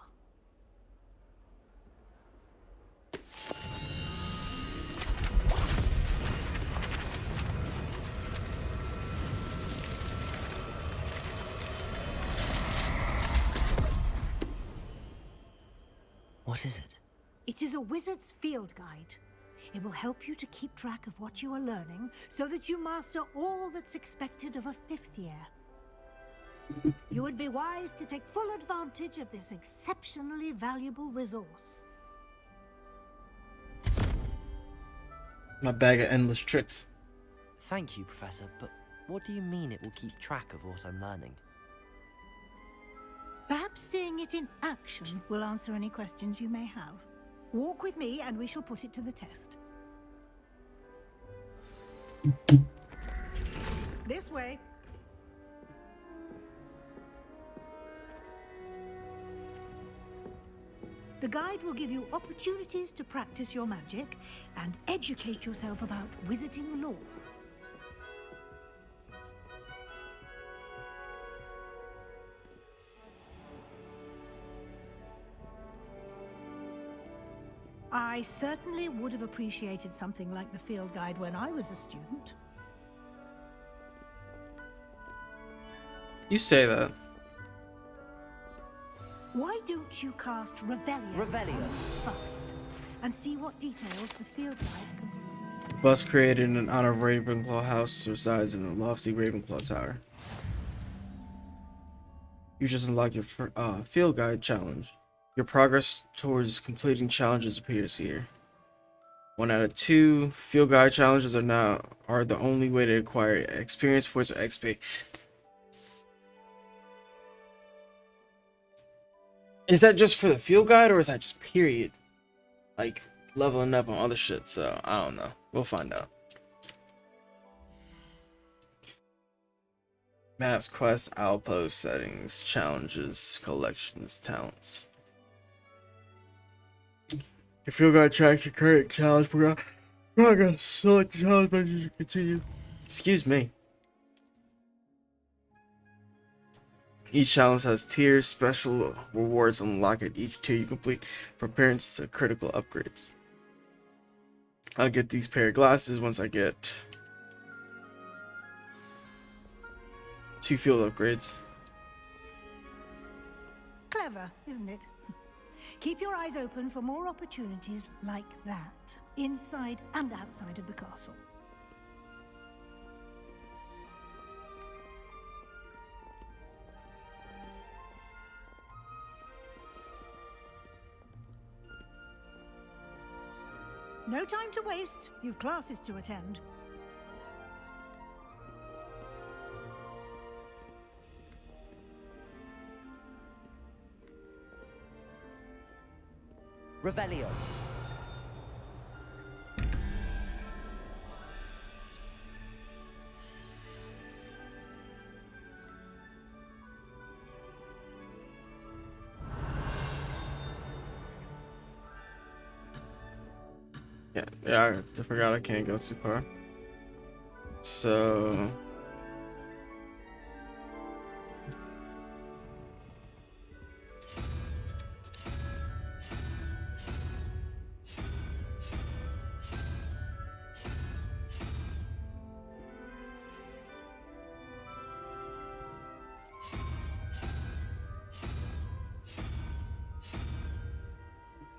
What is it? It is a wizard's field guide. It will help you to keep track of what you are learning so that you master all that's expected of a fifth year. You would be wise to take full advantage of this exceptionally valuable resource. My bag of endless tricks. Thank you, Professor, but what do you mean it will keep track of what I'm learning? Perhaps seeing it in action will answer any questions you may have. Walk with me and we shall put it to the test. This way. The guide will give you opportunities to practice your magic and educate yourself about wizarding lore. I certainly would have appreciated something like the field guide when I was a student. You say that. Why don't you cast Revelio first and see what details the field guide can... Bus created in honor of Ravenclaw House resides in the lofty Ravenclaw Tower. You just unlock your field guide challenge. Your progress towards completing challenges appears here. 1 out of 2 field guide challenges are the only way to acquire experience points or XP. Is that just for the field guide or is that just period? Like leveling up on other shit, so I don't know. We'll find out. Maps, quests, outpost settings, challenges, collections, talents. Your field guide tracks your current challenge progress. Select the challenge menu to continue. Excuse me. Each challenge has tiers, special rewards unlock at each tier you complete, from parents to critical upgrades. I'll get these pair of glasses once I get 2 field upgrades. Clever, isn't it? Keep your eyes open for more opportunities like that, inside and outside of the castle. No time to waste. You've classes to attend. Revelio. Yeah, I forgot I can't go too far. So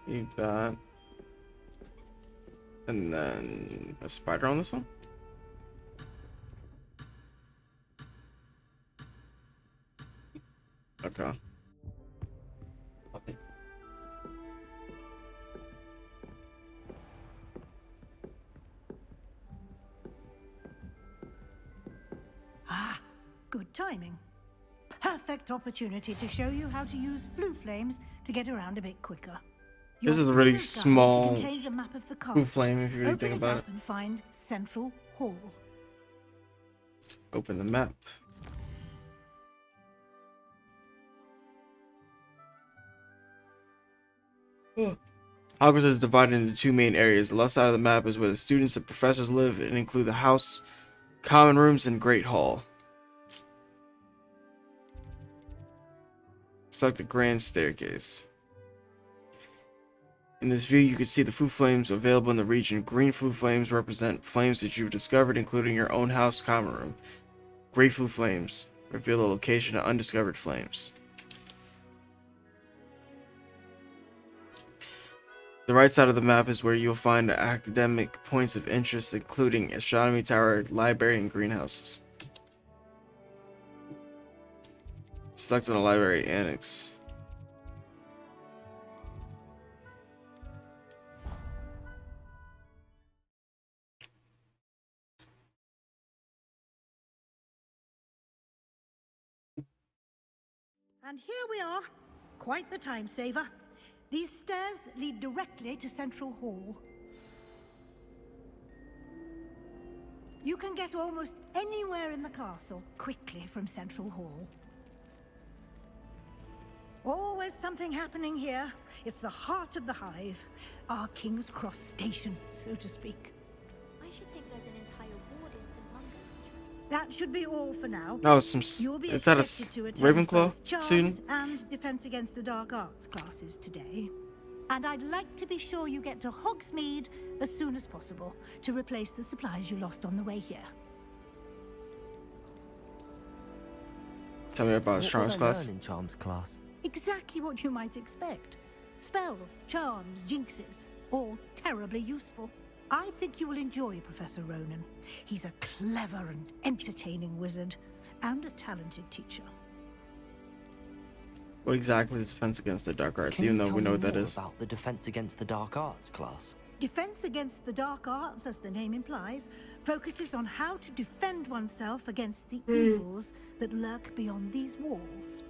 eat that. And then a spider on this one? Okay. Ah, good timing. Perfect opportunity to show you how to use flue flames to get around a bit quicker. This is a really small flue flame if you really think about it. And find Central Hall. Open the map. Hogwarts is divided into two main areas. The left side of the map is where the students and professors live and include the house, common rooms, and Great Hall. Select the Grand Staircase. In this view, you can see the flue flames available in the region. Green flue flames represent flames that you've discovered, including your own house common room. Gray flue flames reveal the location of undiscovered flames. The right side of the map is where you'll find academic points of interest, including Astronomy Tower, Library, and greenhouses. Select on the Library Annex. And here we are. Quite the time saver. These stairs lead directly to Central Hall. You can get almost anywhere in the castle quickly from Central Hall. Always something happening here. It's the heart of the Hive. Our King's Cross station, so to speak. I should think there's an entire ward in St. Mungo's. That should be all for now. No, is that a Ravenclaw student? And Defense Against the Dark Arts classes today. And I'd like to be sure you get to Hogsmeade as soon as possible to replace the supplies you lost on the way here. Tell me about Charms class. In Charms class. Exactly what you might expect. Spells, charms, jinxes, all terribly useful. I think you will enjoy Professor Ronan. He's a clever and entertaining wizard, and a talented teacher. What exactly is Defense Against the Dark Arts, even though we know what that is? About the Defense Against the Dark Arts class. Defense Against the Dark Arts, as the name implies, focuses on how to defend oneself against the evils that lurk beyond these walls.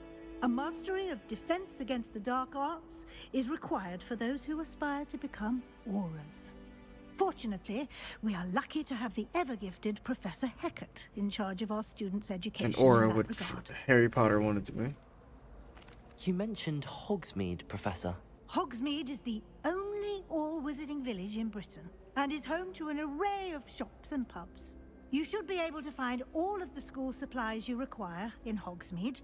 A mastery of Defense Against the Dark Arts is required for those who aspire to become Auras. Fortunately, we are lucky to have the ever-gifted Professor Hecat in charge of our students' education. An aura in that what regard. Harry Potter wanted to be. You mentioned Hogsmeade, Professor. Hogsmeade is the only all-wizarding village in Britain, and is home to an array of shops and pubs. You should be able to find all of the school supplies you require in Hogsmeade.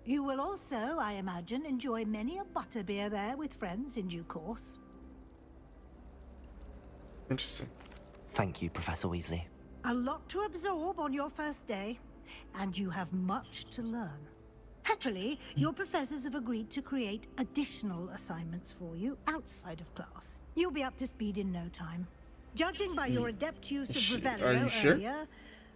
You will also, I imagine, enjoy many a butterbeer there with friends in due course. Interesting. Thank you, Professor Weasley. A lot to absorb on your first day, and you have much to learn. Happily, your professors have agreed to create additional assignments for you outside of class. You'll be up to speed in no time. Judging by your adept use of Revelio earlier,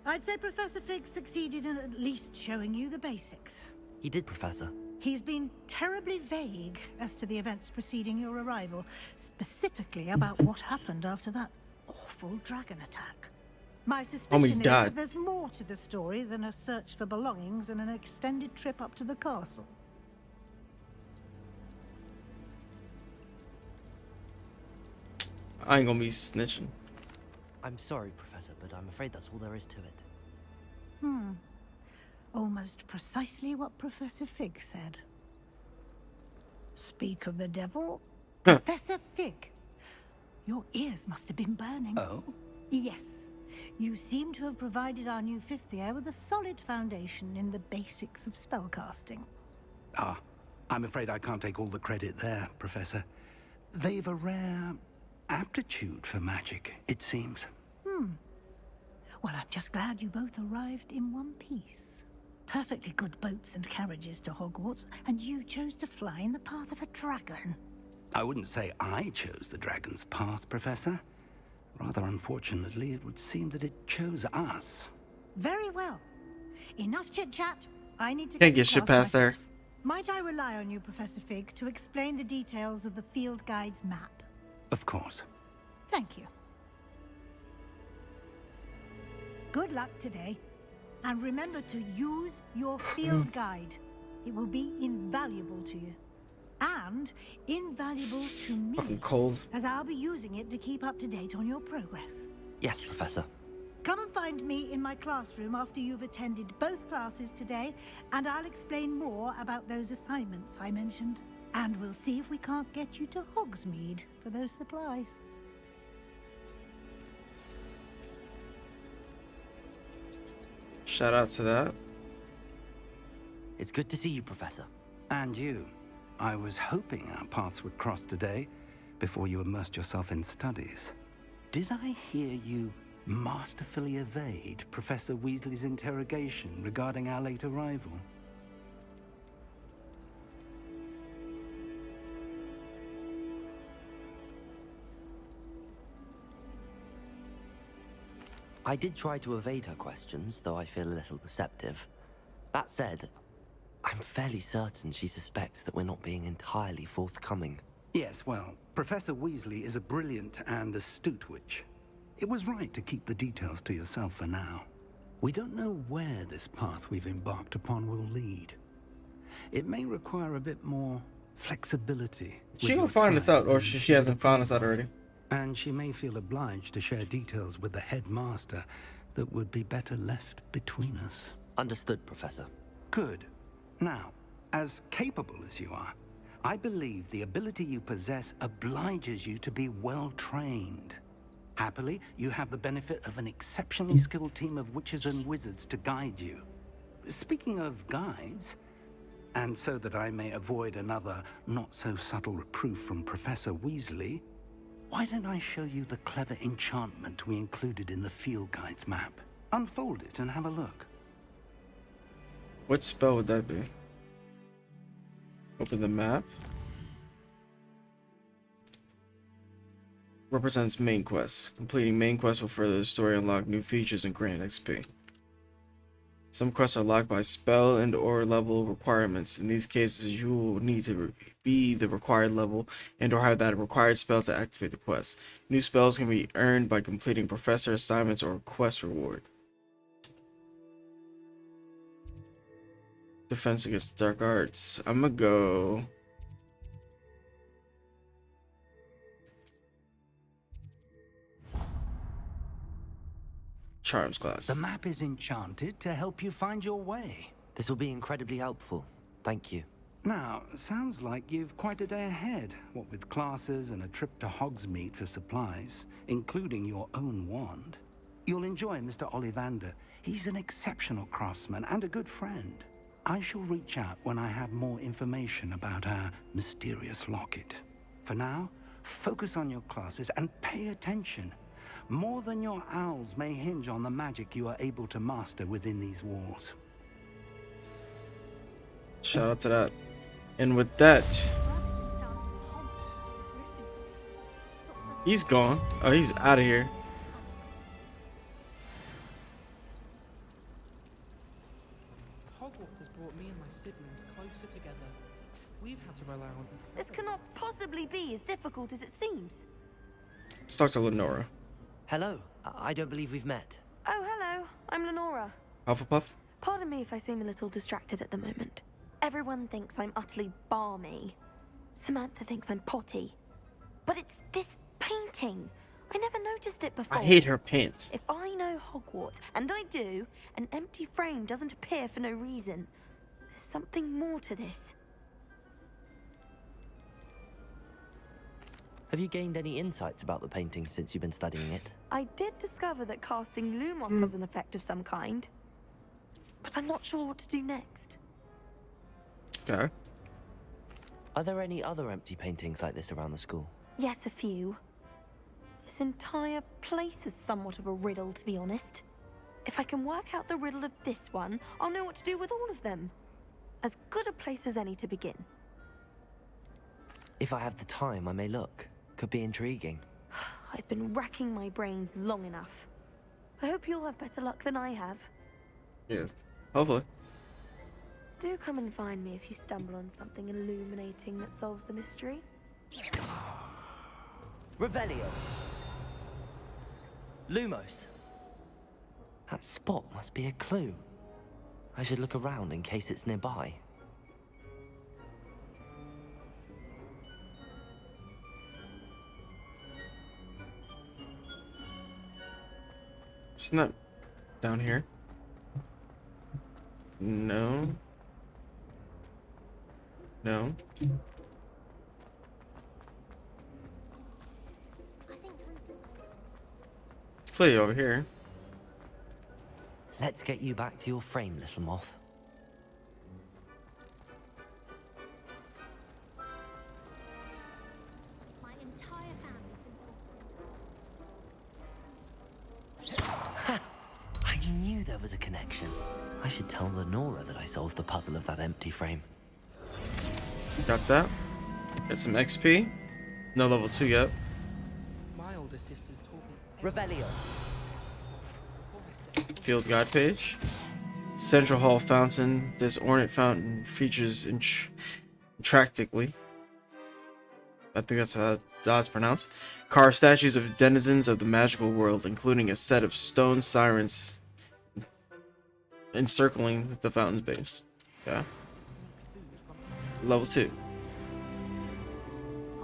I'd say Professor Fig succeeded in at least showing you the basics. He did, Professor. He's been terribly vague as to the events preceding your arrival, specifically about what happened after that awful dragon attack. My suspicion is that there's more to the story than a search for belongings and an extended trip up to the castle. I ain't gonna be snitching. I'm sorry, Professor, but I'm afraid that's all there is to it. Almost precisely what Professor Fig said. Speak of the devil. Professor Fig, your ears must have been burning. Oh? Yes. You seem to have provided our new fifth year with a solid foundation in the basics of spellcasting. Ah, I'm afraid I can't take all the credit there, Professor. They've a rare aptitude for magic, it seems. Well, I'm just glad you both arrived in one piece. Perfectly good boats and carriages to Hogwarts, and you chose to fly in the path of a dragon. I wouldn't say I chose the dragon's path, Professor. Rather unfortunately, it would seem that it chose us. Very well. Enough chit-chat. I need to Can't to get shit class past there. myself. Might I rely on you, Professor Fig, to explain the details of the field guide's map? Of course. Thank you. Good luck today. And remember to use your field guide. It will be invaluable to you. And invaluable to me. Fucking cold. As I'll be using it to keep up to date on your progress. Yes, Professor. Come and find me in my classroom after you've attended both classes today, and I'll explain more about those assignments I mentioned. And we'll see if we can't get you to Hogsmeade for those supplies. Shout out to that. It's good to see you, Professor. And you. I was hoping our paths would cross today, before you immersed yourself in studies. Did I hear you masterfully evade Professor Weasley's interrogation regarding our late arrival? I did try to evade her questions, though I feel a little deceptive. That said, I'm fairly certain she suspects that we're not being entirely forthcoming. Yes, well, Professor Weasley is a brilliant and astute witch. It was right to keep the details to yourself for now. We don't know where this path we've embarked upon will lead. It may require a bit more flexibility. She gonna find us out, or she hasn't found us out already. And she may feel obliged to share details with the headmaster that would be better left between us. Understood, Professor. Good. Now, as capable as you are, I believe the ability you possess obliges you to be well trained. Happily, you have the benefit of an exceptionally skilled team of witches and wizards to guide you. Speaking of guides, and so that I may avoid another not-so-subtle reproof from Professor Weasley, why don't I show you the clever enchantment we included in the field guide's map? Unfold it and have a look. What spell would that be? Open the map. Represents main quests. Completing main quests will further the story, unlock new features, and grant XP. Some quests are locked by spell and or level requirements. In these cases, you will need to be the required level and or have that required spell to activate the quest. New spells can be earned by completing professor assignments or quest reward. Defense against dark arts. I'm gonna go Charms class. The map is enchanted to help you find your way. This will be incredibly helpful. Thank you. Now, sounds like you've quite a day ahead, what with classes and a trip to Hogsmeade for supplies, including your own wand. You'll enjoy Mr. Ollivander. He's an exceptional craftsman and a good friend. I shall reach out when I have more information about our mysterious locket. For now, focus on your classes and pay attention. More than your owls may hinge on the magic you are able to master within these walls. Shout out to that. And with that, he's gone. Oh, he's out of here. Hogwarts has brought me and my siblings closer together. We've had to rely on... This cannot possibly be as difficult as it seems. Let's talk to Lenora. Hello. I don't believe we've met. Oh, hello. I'm Lenora. Hufflepuff? Pardon me if I seem a little distracted at the moment. Everyone thinks I'm utterly balmy. Samantha thinks I'm potty. But it's this painting. I never noticed it before. I hate her pants. If I know Hogwarts, and I do, an empty frame doesn't appear for no reason. There's something more to this. Have you gained any insights about the painting since you've been studying it? I did discover that casting Lumos has an effect of some kind. But I'm not sure what to do next. Okay. Are there any other empty paintings like this around the school? Yes, a few. This entire place is somewhat of a riddle, to be honest. If I can work out the riddle of this one, I'll know what to do with all of them. As good a place as any to begin. If I have the time, I may look. Could be intriguing. I've been racking my brains long enough. I hope you'll have better luck than I have. Yeah, hopefully. Do come and find me if you stumble on something illuminating that solves the mystery. Revelio. Lumos. That spot must be a clue. I should look around in case it's nearby. It's not down here. No. No. It's clearly over here. Let's get you back to your frame, little moth. My entire family's Ha! I knew there was a connection. I should tell Lenora that I solved the puzzle of that empty frame. Got that. Got some XP. No level 2 yet. My older sister's taught me... Revelio. Field guide page. Central Hall fountain. This ornate fountain features intractably. I think that's how that's pronounced. Carved statues of denizens of the magical world, including a set of stone sirens encircling the fountain's base. Okay. Level 2. I'd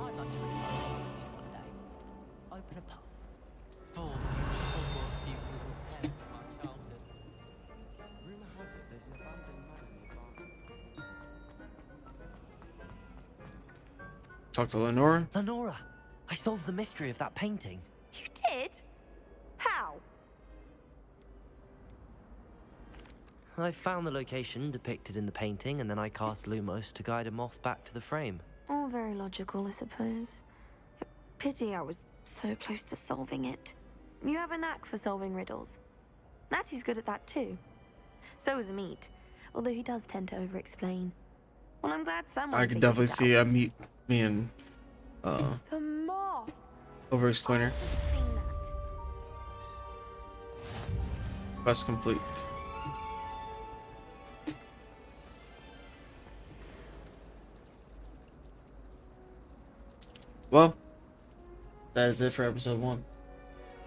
like to retire one day. Open a pub. Full of Hogwarts pupils and parents of my childhood. Rumor has it there's an abandoned manor nearby. Talk to Lenora. Lenora, I solved the mystery of that painting. You did? How? I found the location depicted in the painting, and then I cast Lumos to guide a moth back to the frame. All very logical, I suppose. Pity I was so close to solving it. You have a knack for solving riddles. Natty's good at that too. So is Meat, although he does tend to over-explain. Well, I'm glad someone I can definitely see me and The moth! over-explainer. Quest complete. Well, that is it for episode 1.